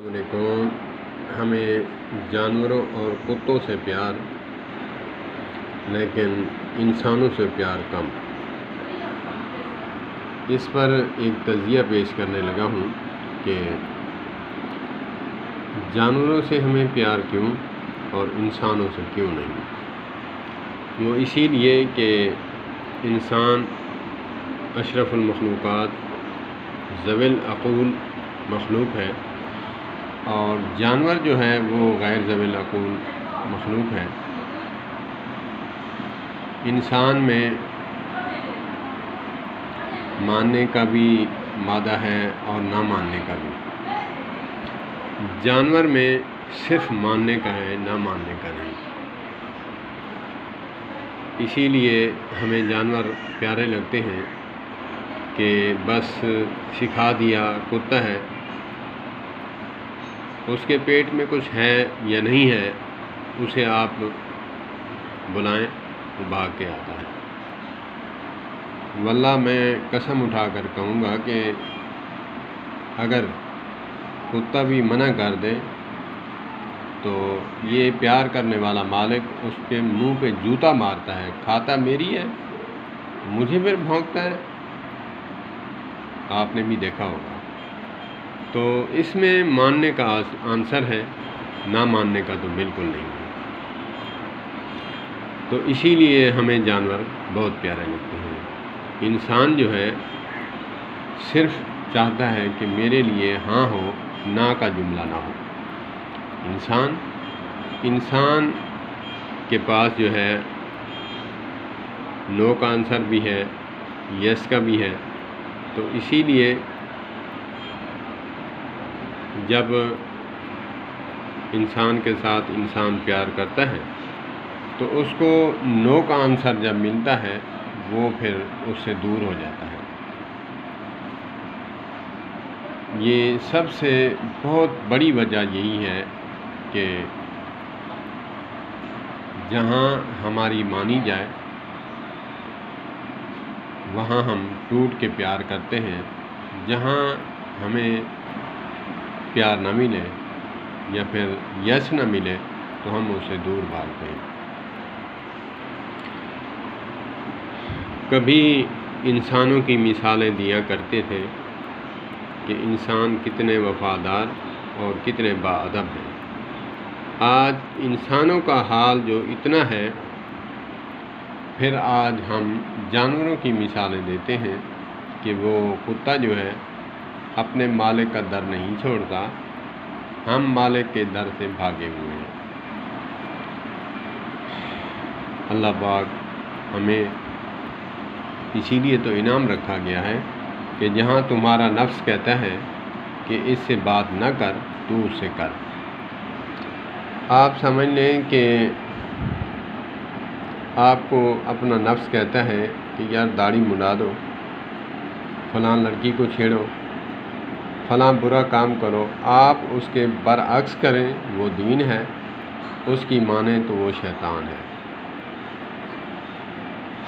السلام علیکم۔ ہمیں جانوروں اور کتوں سے پیار، لیکن انسانوں سے پیار کم۔ اس پر ایک تجزیہ پیش کرنے لگا ہوں کہ جانوروں سے ہمیں پیار کیوں اور انسانوں سے کیوں نہیں۔ وہ اسی لیے کہ انسان اشرف المخلوقات، ذوی العقول مخلوق ہے، اور جانور جو ہے وہ غیر ذوی العقول مخلوق ہے۔ انسان میں ماننے کا بھی مادہ ہے اور نہ ماننے کا بھی۔ جانور میں صرف ماننے کا ہے، نہ ماننے کا نہیں۔ اسی لیے ہمیں جانور پیارے لگتے ہیں کہ بس سکھا دیا، کتا ہے، اس کے پیٹ میں کچھ ہے یا نہیں ہے، اسے آپ بلائیں وہ بھاگ کے آتا ہے۔ واللہ میں قسم اٹھا کر کہوں گا کہ اگر کتا بھی منع کر دے تو یہ پیار کرنے والا مالک اس کے منہ پہ جوتا مارتا ہے، کھاتا میری ہے، مجھے پھر بھونکتا ہے۔ آپ نے بھی دیکھا ہوگا۔ تو اس میں ماننے کا آنسر ہے، نہ ماننے کا تو بالکل نہیں ہے۔ تو اسی لیے ہمیں جانور بہت پیارے لگتے ہیں۔ انسان جو ہے صرف چاہتا ہے کہ میرے لیے ہاں ہو، نہ کا جملہ نہ ہو۔ انسان کے پاس جو ہے نو کا آنسر بھی ہے، یس کا بھی ہے۔ تو اسی لیے جب انسان کے ساتھ انسان پیار کرتا ہے تو اس کو نو کا آنسر جب ملتا ہے وہ پھر اس سے دور ہو جاتا ہے۔ یہ سب سے بہت بڑی وجہ یہی ہے کہ جہاں ہماری مانی جائے وہاں ہم ٹوٹ کے پیار کرتے ہیں، جہاں ہمیں پیار نہ ملے یا پھر یس نہ ملے تو ہم اسے دور بھاگتے ہیں۔ کبھی انسانوں کی مثالیں دیا کرتے تھے کہ انسان کتنے وفادار اور کتنے باادب ہیں۔ آج انسانوں کا حال جو اتنا ہے، پھر آج ہم جانوروں کی مثالیں دیتے ہیں کہ وہ کتا جو ہے اپنے مالک کا در نہیں چھوڑتا، ہم مالک کے در سے بھاگے ہوئے ہیں۔ اللہ پاک ہمیں اسی لیے تو انعام رکھا گیا ہے کہ جہاں تمہارا نفس کہتا ہے کہ اس سے بات نہ کر، تو اس سے کر۔ آپ سمجھ لیں کہ آپ کو اپنا نفس کہتا ہے کہ یار داڑھی منڈا دو، فلاں لڑکی کو چھیڑو، فلاں برا کام کرو، آپ اس کے برعکس کریں، وہ دین ہے، اس کی مانیں تو وہ شیطان ہے۔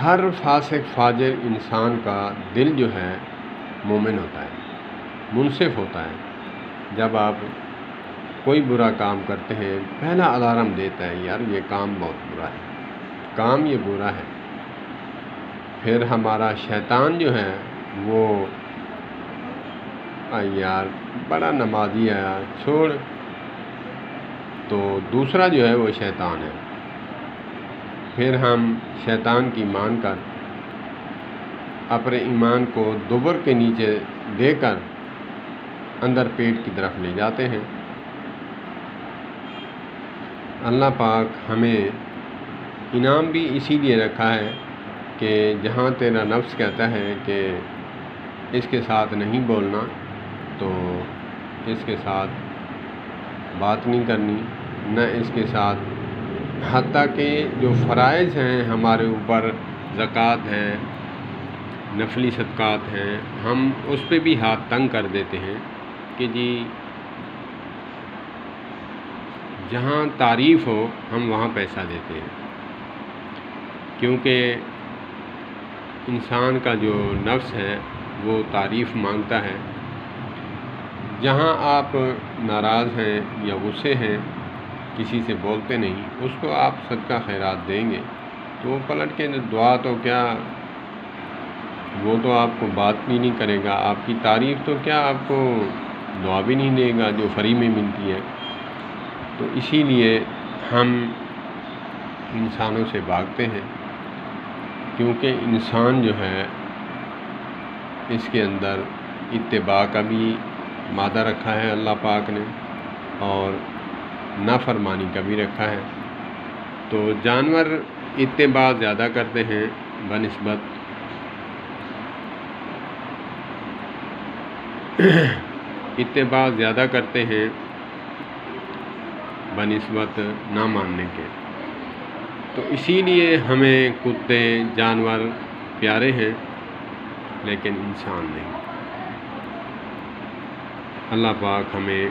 ہر فاسق فاجر انسان کا دل جو ہے مومن ہوتا ہے، منصف ہوتا ہے۔ جب آپ کوئی برا کام کرتے ہیں پہلا الارم دیتا ہے، یار یہ کام بہت برا ہے، کام یہ برا ہے۔ پھر ہمارا شیطان جو ہے وہ یار بڑا نمازی ہے، چھوڑ، تو دوسرا جو ہے وہ شیطان ہے۔ پھر ہم شیطان کی مان کر اپنے ایمان کو دوبر کے نیچے دے کر اندر پیٹ کی طرف لے جاتے ہیں۔ اللہ پاک ہمیں انعام بھی اسی لیے رکھا ہے کہ جہاں تیرا نفس کہتا ہے کہ اس کے ساتھ نہیں بولنا، تو اس کے ساتھ بات نہیں کرنی، نہ اس کے ساتھ، حتیٰ کہ جو فرائض ہیں ہمارے اوپر، زکوٰۃ ہے، نفلی صدقات ہیں، ہم اس پہ بھی ہاتھ تنگ کر دیتے ہیں کہ جی جہاں تعریف ہو ہم وہاں پیسہ دیتے ہیں، کیونکہ انسان کا جو نفس ہے وہ تعریف مانگتا ہے۔ جہاں آپ ناراض ہیں یا غصے ہیں، کسی سے بولتے نہیں، اس کو آپ صدقہ خیرات دیں گے تو وہ پلٹ کے دعا تو کیا، وہ تو آپ کو بات بھی نہیں کرے گا، آپ کی تعریف تو کیا، آپ کو دعا بھی نہیں دے گا جو فری میں ملتی ہے۔ تو اسی لیے ہم انسانوں سے بھاگتے ہیں، کیونکہ انسان جو ہے اس کے اندر اتباع کا بھی مادہ رکھا ہے اللہ پاک نے، اور نافرمانی کا بھی رکھا ہے۔ تو جانور اتباع زیادہ کرتے ہیں بنسبت اتباع زیادہ کرتے ہیں بنسبت نہ ماننے کے۔ تو اسی لیے ہمیں کتے جانور پیارے ہیں لیکن انسان نہیں۔ اللہ پاک ہمیں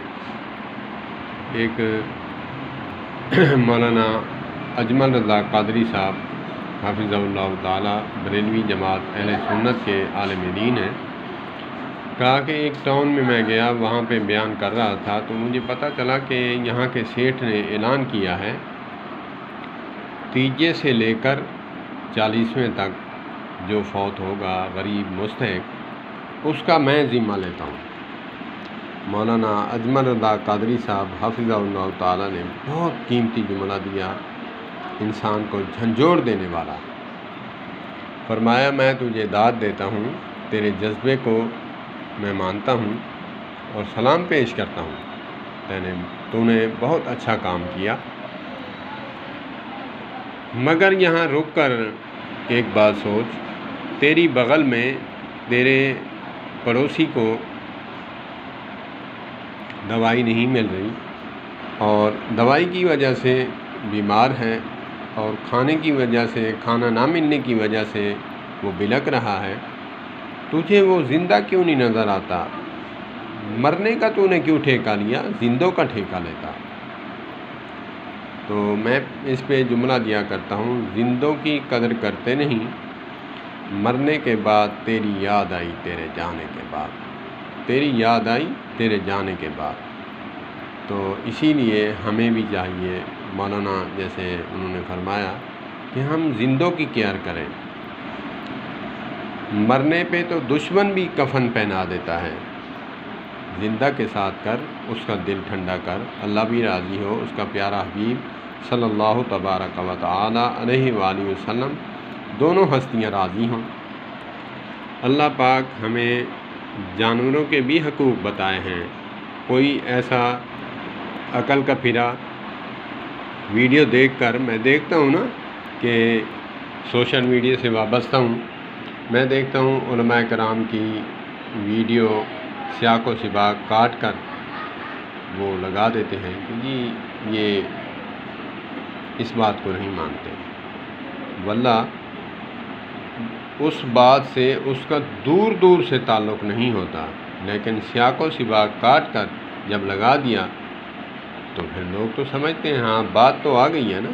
ایک مولانا اجمل رضا قادری صاحب حافظ اللہ تعالی بریلوی جماعت اہل سنت کے عالم دین ہیں، کہا کہ ایک ٹاؤن میں میں گیا، وہاں پہ بیان کر رہا تھا تو مجھے پتہ چلا کہ یہاں کے سیٹھ نے اعلان کیا ہے 30 سے لے کر 40ویں تک جو فوت ہوگا غریب مستحق، اس کا میں ذمہ لیتا ہوں۔ مولانا اجمل رضا قادری صاحب حافظ اللہ تعالیٰ نے بہت قیمتی جملہ دیا، انسان کو جھنجھوڑ دینے والا۔ فرمایا میں تجھے داد دیتا ہوں، تیرے جذبے کو میں مانتا ہوں اور سلام پیش کرتا ہوں، تو نے بہت اچھا کام کیا، مگر یہاں رک کر ایک بات سوچ، تیری بغل میں تیرے پڑوسی کو دوائی نہیں مل رہی اور دوائی کی وجہ سے بیمار ہے، اور کھانے کی وجہ سے، کھانا نہ ملنے کی وجہ سے وہ بلک رہا ہے، تجھے وہ زندہ کیوں نہیں نظر آتا؟ مرنے کا تو نے کیوں ٹھیکہ لیا، زندوں کا ٹھیکہ لیتا؟ تو میں اس پہ جملہ دیا کرتا ہوں، زندوں کی قدر کرتے نہیں، مرنے کے بعد تیری یاد آئی تیرے جانے کے بعد، تیری یاد آئی تیرے جانے کے بعد۔ تو اسی لیے ہمیں بھی چاہیے، مولانا جیسے انہوں نے فرمایا کہ ہم زندوں کی کیئر کریں۔ مرنے پہ تو دشمن بھی کفن پہنا دیتا ہے، زندہ کے ساتھ کر، اس کا دل ٹھنڈا کر، اللہ بھی راضی ہو، اس کا پیارا حبیب صلی اللہ تبارک و تعالی علیہ وآلہ وسلم دونوں ہستیاں راضی ہوں۔ اللہ پاک ہمیں جانوروں کے بھی حقوق بتائے ہیں۔ کوئی ایسا عقل کا پھرا ویڈیو دیکھ کر، میں دیکھتا ہوں نا کہ سوشل میڈیا سے وابستہ ہوں، میں دیکھتا ہوں علماء کرام کی ویڈیو سیاق و سباق کاٹ کر وہ لگا دیتے ہیں کہ جی یہ اس بات کو نہیں مانتے، واللہ اس بات سے اس کا دور دور سے تعلق نہیں ہوتا، لیکن سیاق و سباق کاٹ کر جب لگا دیا تو پھر لوگ تو سمجھتے ہیں ہاں بات تو آ گئی ہے نا۔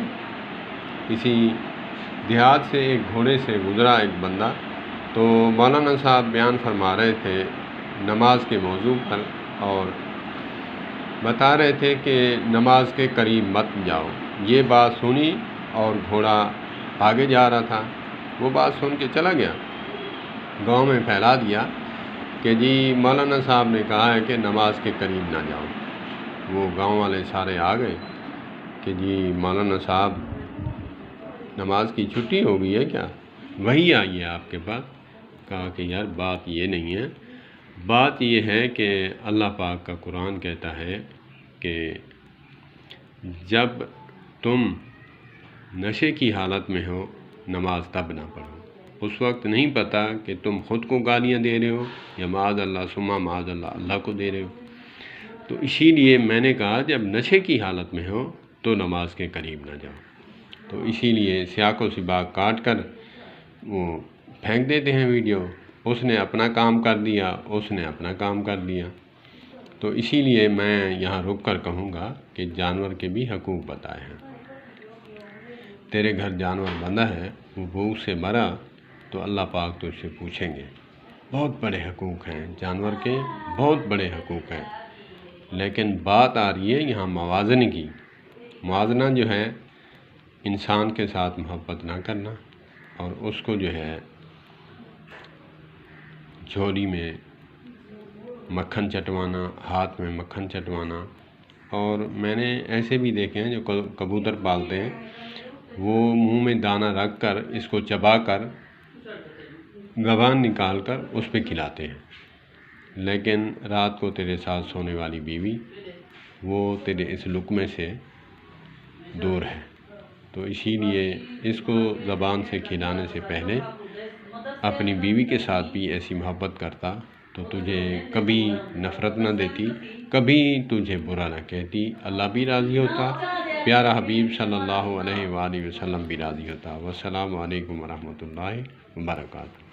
کسی دیہات سے ایک گھوڑے سے گزرا ایک بندہ، تو مولانا صاحب بیان فرما رہے تھے نماز کے موضوع پر، اور بتا رہے تھے کہ نماز کے قریب مت جاؤ۔ یہ بات سنی اور گھوڑا آگے جا رہا تھا، وہ بات سن کے چلا گیا، گاؤں میں پھیلا دیا کہ جی مولانا صاحب نے کہا ہے کہ نماز کے قریب نہ جاؤ۔ وہ گاؤں والے سارے آ گئے کہ جی مولانا صاحب نماز کی چھٹی ہو گئی ہے کیا، وہی آئی ہے آپ کے پاس؟ کہا کہ یار بات یہ نہیں ہے، بات یہ ہے کہ اللہ پاک کا قرآن کہتا ہے کہ جب تم نشے کی حالت میں ہو نماز تب نہ پڑھو، اس وقت نہیں پتہ کہ تم خود کو گالیاں دے رہے ہو یا معاذ اللہ ثم معاذ اللہ اللہ کو دے رہے ہو۔ تو اسی لیے میں نے کہا جب نشے کی حالت میں ہو تو نماز کے قریب نہ جاؤ۔ تو اسی لیے سیاق و سباق کاٹ کر وہ پھینک دیتے ہیں ویڈیو، اس نے اپنا کام کر دیا، اس نے اپنا کام کر دیا۔ تو اسی لیے میں یہاں رک کر کہوں گا کہ جانور کے بھی حقوق بتائے ہیں۔ تیرے گھر جانور بندہ ہے، وہ بھوک سے مرا تو اللہ پاک تو اس سے پوچھیں گے۔ بہت بڑے حقوق ہیں جانور کے، بہت بڑے حقوق ہیں۔ لیکن بات آ رہی ہے یہاں موازنے کی۔ موازنہ جو ہے انسان کے ساتھ محبت نہ کرنا اور اس کو جو ہے جھولی میں مکھن چٹوانا، ہاتھ میں مکھن چٹوانا۔ اور میں نے ایسے بھی دیکھے ہیں جو کبوتر پالتے ہیں، وہ منہ میں دانہ رکھ کر اس کو چبا کر زبان نکال کر اس پہ کھلاتے ہیں، لیکن رات کو تیرے ساتھ سونے والی بیوی وہ تیرے اس لقمے سے دور ہے۔ تو اسی لیے اس کو زبان سے کھلانے سے پہلے اپنی بیوی کے ساتھ بھی ایسی محبت کرتا تو تجھے کبھی نفرت نہ دیتی، کبھی تجھے برا نہ کہتی، اللہ بھی راضی ہوتا، پیارا حبیب صلی اللہ علیہ وآلہ وسلم بھی راضی ہوتا۔ والسلام علیکم ورحمۃ اللہ وبرکاتہ۔